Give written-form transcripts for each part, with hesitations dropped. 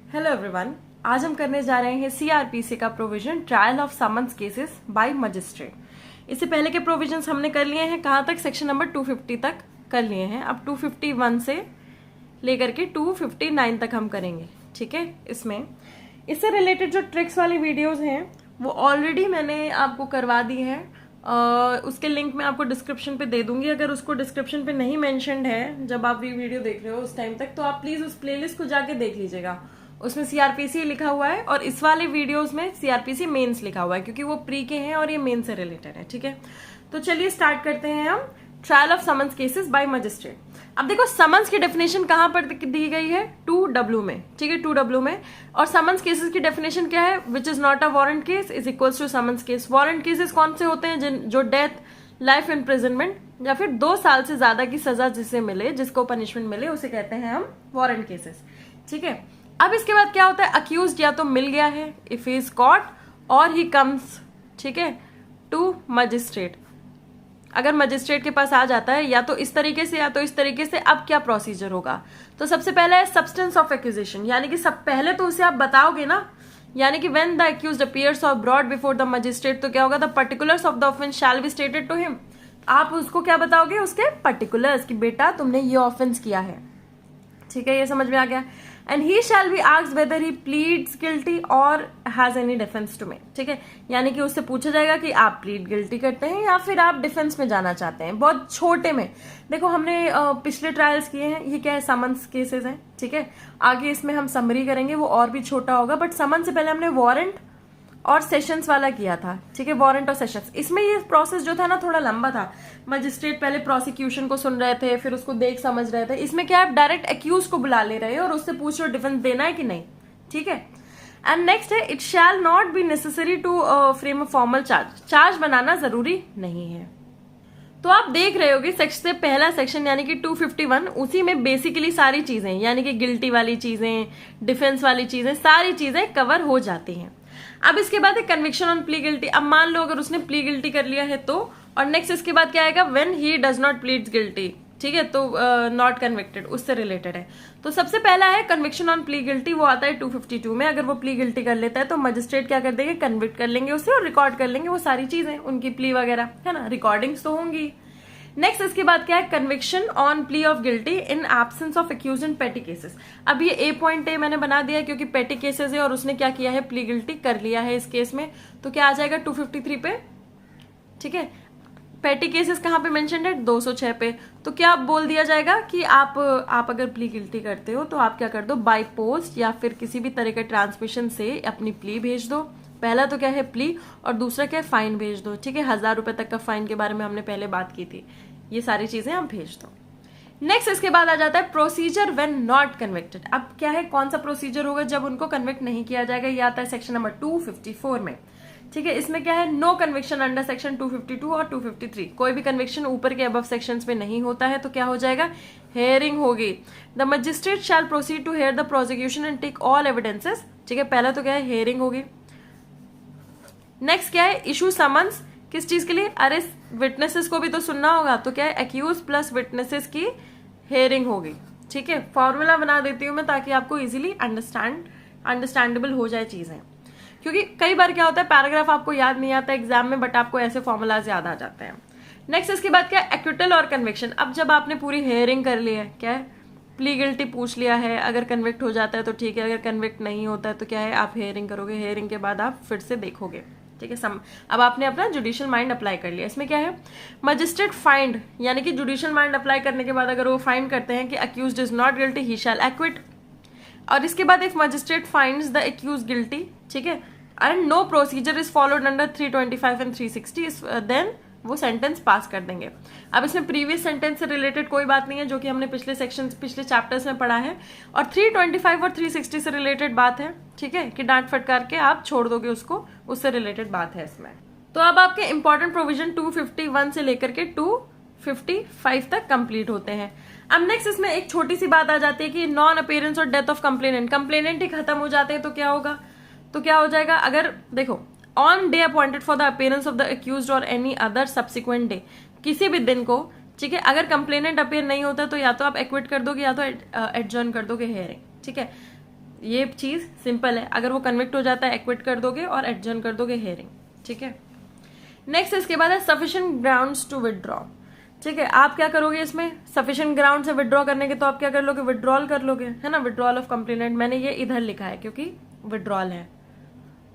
Hello everyone, आज हम करने जा रहे हैं सीआरपीसी का provision trial of summons cases bye magistrate. इससे पहले के प्रोविजंस हमने कर लिए हैं, कहाँ तक? सेक्शन नंबर 250 तक कर लिए हैं। अब 251 से लेकर के 259 तक हम करेंगे, ठीक है। इससे रिलेटेड जो ट्रिक्स वाली वीडियोस हैं वो ऑलरेडी मैंने आपको करवा दी है। उसके लिंक मैं आपको डिस्क्रिप्शन पे दे दूंगी। अगर उसको डिस्क्रिप्शन पे नहीं मेंशन्ड है जब आप ये वीडियो देख रहे हो उस टाइम तक, तो आप प्लीज उस प्लेलिस्ट को जाके देख लीजिएगा। उसमें सीआरपीसी लिखा हुआ है और इस वाले वीडियोस में सीआरपीसी मेंस लिखा हुआ है, क्योंकि वो प्री के हैं और ये मेन से रिलेटेड है, ठीक है। तो चलिए स्टार्ट करते हैं हम trial of summons cases bye magistrate. अब देखो, समन्स की डेफिनेशन कहां पर दी गई है? 2W में, ठीक है, 2W में। और समन्स केसेस की डेफिनेशन क्या है? Which is not a warrant case is equals to summons case. Warrant cases कौन से होते हैं? जो डेथ, लाइफ इम्प्रिजनमेंट या फिर 2 साल से ज्यादा की सजा जिसे मिले, जिसको पनिशमेंट मिले, उसे कहते हैं हम वारंट केसेस, ठीक है। अब इसके बाद क्या होता है? अक्यूज्ड या तो मिल गया है, इफ ही इज कॉट, और ही कम्स, ठीक है, टू मजिस्ट्रेट। अगर मजिस्ट्रेट के पास आ जाता है या तो इस तरीके से या तो इस तरीके से, अब क्या प्रोसीजर होगा? तो सबसे पहले है सब्सटेंस ऑफ एक्यूजेशन, यानी कि सब पहले तो उसे आप बताओगे ना, यानी कि व्हेन द अक्यूज्ड अपीयर्स और ब्रॉट बिफोर द मजिस्ट्रेट, तो क्या होगा? The particulars of the offence shall be stated to him. आप उसको क्या बताओगे? उसके पर्टिकुलर्स, कि बेटा तुमने ये ऑफेंस किया है, ठीक है, ये समझ में आ गया। And he shall be asked whether he pleads guilty और has any defence to make, ठीक है। यानी कि उससे पूछा जाएगा कि आप प्लीड गिल्टी करते हैं या फिर आप डिफेंस में जाना चाहते हैं। बहुत छोटे में देखो, हमने पिछले ट्रायल्स किए हैं, ये क्या है? समन्स केसेस हैं, ठीक है। आगे इसमें हम समरी करेंगे, वो और भी छोटा होगा, बट समन से पहले हमने वारंट और सेशंस वाला किया था, ठीक है, वारंट और सेशंस। इसमें ये प्रोसेस जो था ना थोड़ा लंबा था। मजिस्ट्रेट पहले प्रोसिक्यूशन को सुन रहे थे, फिर उसको देख समझ रहे थे। इसमें क्या है? डायरेक्ट एक्यूज को बुला ले रहे हैं और उससे पूछ रहे हो डिफेंस देना है कि नहीं, ठीक है। एंड नेक्स्ट है, it shall not be necessary to frame a formal charge. Charge बनाना जरूरी नहीं है। तो आप देख रहे होगे सेक्शन से पहला सेक्शन यानी कि 251, उसी में बेसिकली सारी चीजें, यानी कि गिल्टी वाली चीजें, डिफेंस वाली चीजें, सारी चीजें कवर हो जाती हैं। अब इसके बाद है कन्विक्शन ऑन प्ली गिल्टी। अब मान लो अगर उसने प्ली गिल्टी कर लिया है तो, और नेक्स्ट इसके बाद क्या आएगा? When he does not pleads guilty, ठीक है, तो नॉट कन्विक्टेड, उससे रिलेटेड है। तो सबसे पहला है कन्विक्शन ऑन प्ली गिल्टी, वो आता है 252 में। अगर वो प्ली गिल्टी कर लेता है तो मजिस्ट्रेट क्या कर देंगे? कन्विक्ट कर लेंगे उसे और रिकॉर्ड कर लेंगे वो सारी चीजें, उनकी प्ली वगैरह, है ना, रिकॉर्डिंग्स तो होंगी। नेक्स्ट इसके बाद क्या है? Conviction on plea of guilty in absence of accused in petty cases. अब ये A.A मैंने बना दिया क्योंकि पेटी केसेस है और उसने क्या किया है? प्ली गिल्टी कर लिया है इस केस में। तो क्या आ जाएगा? 253 पे, ठीक है। पेटी केसेस कहाँ पे मेंशन है? 206 पे। तो क्या बोल दिया जाएगा कि आप अगर प्ली गिल्टी करते हो तो आप क्या कर दो? बाय पोस्ट या फिर किसी भी तरह के ट्रांसमिशन से अपनी प्ली भेज दो। पहला तो क्या है? प्ली, और दूसरा क्या है? फाइन भेज दो, ठीक है। 1000 रुपए तक का फाइन के बारे में हमने पहले बात की थी। ये सारी चीजें हम भेज दो। नेक्स्ट इसके बाद आ जाता है प्रोसीजर व्हेन नॉट कन्विक्टेड। अब क्या है? कौन सा प्रोसीजर होगा जब उनको कन्विक्ट नहीं किया जाएगा? ये आता है सेक्शन नंबर 254 में, ठीक है। इसमें क्या है? नो कन्विक्शन अंडर सेक्शन 252 और 253। कोई भी कन्विक्शन ऊपर के अबव सेक्शंस में नहीं होता है तो क्या हो जाएगा? हेयरिंग होगी। The magistrate shall proceed to hear the prosecution and take all evidences, ठीक है। पहला तो क्या है? हेयरिंग होगी। नेक्स्ट क्या है? इशू समन्स, किस चीज के लिए? अरे विटनेसेस को भी तो सुनना होगा, तो क्या है? एक्यूज प्लस विटनेसेस की हेयरिंग होगी, ठीक है। फॉर्मूला बना देती हूं मैं ताकि आपको इजीली अंडरस्टैंडेबल हो जाए चीजें, क्योंकि कई बार क्या होता है पैराग्राफ आपको याद नहीं आता एग्जाम में, बट आपको ऐसे फॉर्मूलाज याद आ जाते हैं। नेक्स्ट इसके बाद क्या है? एक्विटल और कन्विक्शन। अब जब आपने पूरी हेयरिंग कर ली है, क्या है? प्ली गिल्टी पूछ लिया है, अगर कन्विक्ट हो जाता है तो ठीक है, अगर कन्विक्ट नहीं होता है तो क्या है? आप हेयरिंग करोगे। हेयरिंग के बाद आप फिर से देखोगे, ठीक है। अब आपने अपना जुडिशियल माइंड अप्लाई कर लिया। इसमें क्या है? मजिस्ट्रेट फाइंड, यानी कि जुडिशियल माइंड अप्लाई करने के बाद अगर वो फाइंड करते हैं कि accused is not guilty, he shall acquit. और इसके बाद if magistrate finds the accused guilty, ठीक है, and no procedure is followed under 325 and 360, then वो सेंटेंस पास कर देंगे। अब इसमें प्रीवियस सेंटेंस से रिलेटेड कोई बात नहीं है, जो कि हमने पिछले चैप्टर्स में पढ़ा है, और 325 और 360 से रिलेटेड बात है, ठीक है, कि डांट फटकार के आप छोड़ दोगे उसको, उससे रिलेटेड बात है इसमें। तो अब आपके इंपॉर्टेंट प्रोविजन 251 से लेकर के 255 तक कंप्लीट होते हैं। अब नेक्स्ट इसमें एक छोटी सी बात आ जाती है कि नॉन अपीयरेंस और डेथ ऑफ कंप्लेनेंट ही खत्म हो जाते हैं तो क्या होगा? तो क्या हो जाएगा? अगर देखो, on day appointed for the appearance of the accused और एनी अदर सब्सिक्वेंट डे, किसी भी दिन को, ठीक है, अगर कंप्लेनेंट अपीयर नहीं होता तो या तो आप एक्विट कर दोगे या तो एडजर्न कर दोगे हेयरिंग, ठीक है। ये चीज सिंपल है, अगर वो कन्विक्ट हो जाता है एक्विट कर दोगे और एडजर्न कर दोगे हेयरिंग, ठीक है। नेक्स्ट इसके बाद है सफिशिएंट ग्राउंड्स टू विदड्रॉ, ठीक है। आप क्या करोगे इसमें, सफिशिएंट ग्राउंड से विदड्रॉ करने के तो आप क्या कर लोगे, विदड्रॉल कर लोगे, है ना, विदड्रॉल ऑफ कंप्लेनेंट। मैंने ये इधर लिखा है क्योंकि विदड्रॉल है।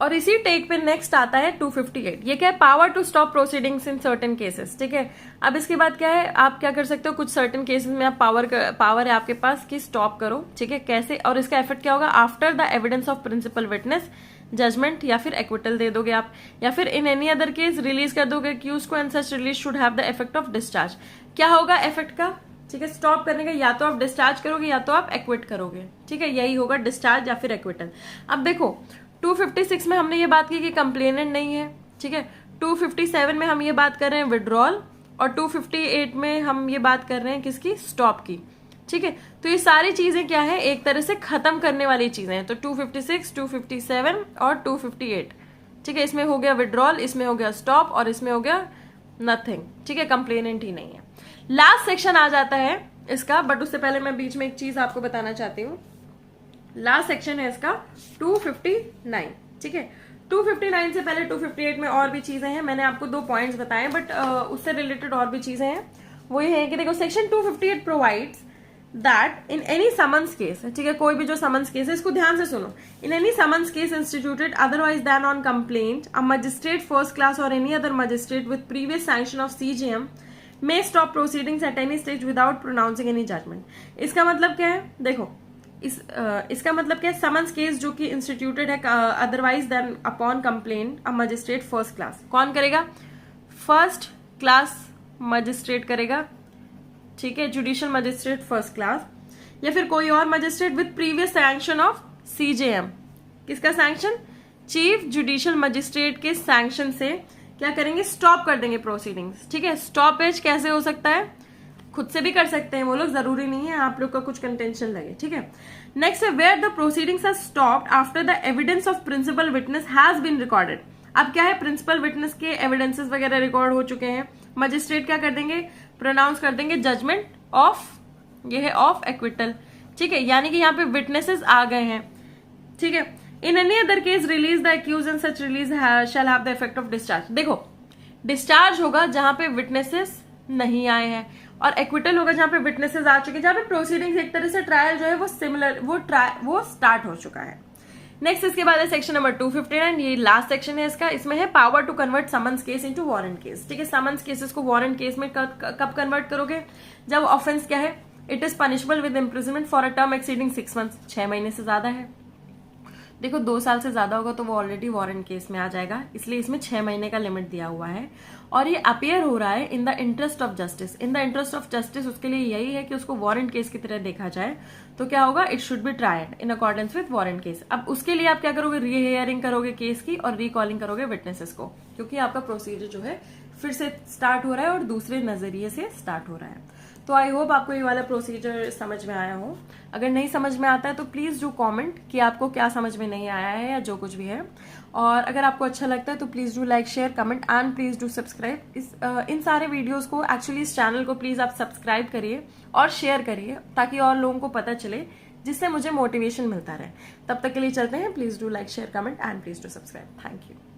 और इसी टेक पे नेक्स्ट आता है 258, ये क्या है, power to stop proceedings in certain cases, ठीक है। अब इसके बाद क्या है, आप क्या कर सकते हो, कुछ सर्टेन केसेस में आप पावर है आपके पास कि स्टॉप करो, ठीक है। कैसे, और इसका इफेक्ट क्या होगा, after the evidence of principal witness, judgment या फिर एक्विटल दे दोगे आप, या फिर in any other case release कर दोगे एक्यूज्ड को, and such release should have the effect of discharge. क्या होगा इफेक्ट का, ठीक है, स्टॉप करने का, या तो आप डिस्चार्ज करोगे या तो आप एक्विट करोगे, ठीक है, यही होगा डिस्चार्ज या फिर एक्विटल। अब देखो 256 में हमने ये बात की कि कंप्लेनेंट नहीं है, ठीक है। 257 में हम ये बात कर रहे हैं विड्रॉल, और 258 में हम ये बात कर रहे हैं किसकी, स्टॉप की, ठीक है। तो ये सारी चीजें क्या है, एक तरह से खत्म करने वाली चीजें हैं। तो 256, 257 और 258, ठीक है, इसमें हो गया विड्रॉल, इसमें हो गया स्टॉप, और इसमें हो गया नथिंग, ठीक है, कंप्लेनेंट ही नहीं है। लास्ट सेक्शन आ जाता है इसका, बट उससे पहले मैं बीच में एक चीज आपको बताना चाहती हूँ। लास्ट सेक्शन है इसका 259, ठीक है। 259 से पहले 258 में और भी चीजें हैं, मैंने आपको 2 पॉइंट्स बताए, बट उससे रिलेटेड और भी चीजें हैं। वो ये है कि देखो section 258 provides that in any summons case, ठीक है, कोई भी जो समन्स केस है, इसको ध्यान से सुनो, in any summons case instituted otherwise than on complaint, a magistrate first class और any other magistrate with previous sanction of CJM may stop proceedings at any stage without pronouncing any judgment। इसका मतलब क्या है, देखो इसका मतलब क्या है, समन्स केस जो कि इंस्टीट्यूटेड है otherwise than upon complaint a magistrate first class, कौन करेगा, फर्स्ट क्लास मजिस्ट्रेट करेगा, ठीक है, जुडिशियल मजिस्ट्रेट फर्स्ट क्लास, या फिर कोई और magistrate with previous sanction of CJM। किसका सैंक्शन, चीफ जुडिशियल मजिस्ट्रेट के सैंक्शन से क्या करेंगे, स्टॉप कर देंगे प्रोसीडिंग्स, ठीक है। स्टॉपेज कैसे हो सकता है, खुद से भी कर सकते हैं वो लोग, जरूरी नहीं है आप लोग का कुछ कंटेंशन लगे, ठीक है। नेक्स्ट है where the proceedings are stopped after the evidence of principal witness has been recorded. अब क्या है, प्रिंसिपल विटनेस के एविडेंसेस वगैरह रिकॉर्ड हो चुके हैं, मजिस्ट्रेट क्या कर देंगे, प्रोनाउंस कर देंगे जजमेंट ऑफ, ये है ऑफ एक्विटल, ठीक है, यानी कि यहाँ पे विटनेसेस आ गए हैं, ठीक है। In any other case release the accused and such release shall have the effect of discharge. देखो डिस्चार्ज होगा जहां पे विटनेसेस नहीं आए हैं, और एक्विटल होगा जहां पे विटनेसेस आ चुके हैं, जहां पे प्रोसीडिंग्स एक तरह से ट्रायल जो है वो सिमिलर वो स्टार्ट हो चुका है। नेक्स्ट इसके बाद है सेक्शन नंबर 259, ये लास्ट सेक्शन है इसका। इसमें है power to convert summons case into warrant case, ठीक है। समन्स केसेस को वारंट केस में कब कन्वर्ट करोगे, जब ऑफेंस क्या है, it is punishable with imprisonment for a term exceeding 6 months, 6 महीने से ज्यादा है। देखो 2 साल से ज्यादा होगा तो वो ऑलरेडी वारंट केस में आ जाएगा, इसलिए इसमें 6 महीने का लिमिट दिया हुआ है। और ये अपियर हो रहा है in the interest of justice, in the interest of justice, उसके लिए यही है कि उसको वारंट केस की तरह देखा जाए। तो क्या होगा, it should be tried in accordance with warrant case. अब उसके लिए आप क्या करोगे, रीहियरिंग करोगे केस की और रिकॉलिंग करोगे विटनेसेस को, क्योंकि आपका प्रोसीजर जो है फिर से स्टार्ट हो रहा है और दूसरे नजरिए से स्टार्ट हो रहा है। तो आई होप आपको ये वाला प्रोसीजर समझ में आया हो। अगर नहीं समझ में आता है तो प्लीज डू कमेंट कि आपको क्या समझ में नहीं आया है या जो कुछ भी है। और अगर आपको अच्छा लगता है तो please do like, share, comment and please do subscribe. इन सारे वीडियोस को, एक्चुअली इस चैनल को प्लीज आप सब्सक्राइब करिए और शेयर करिए ताकि और लोगों को पता चले, जिससे मुझे मोटिवेशन मिलता रहे। तब तक के लिए चलते हैं। Please do like, share, comment and please do subscribe. Thank you.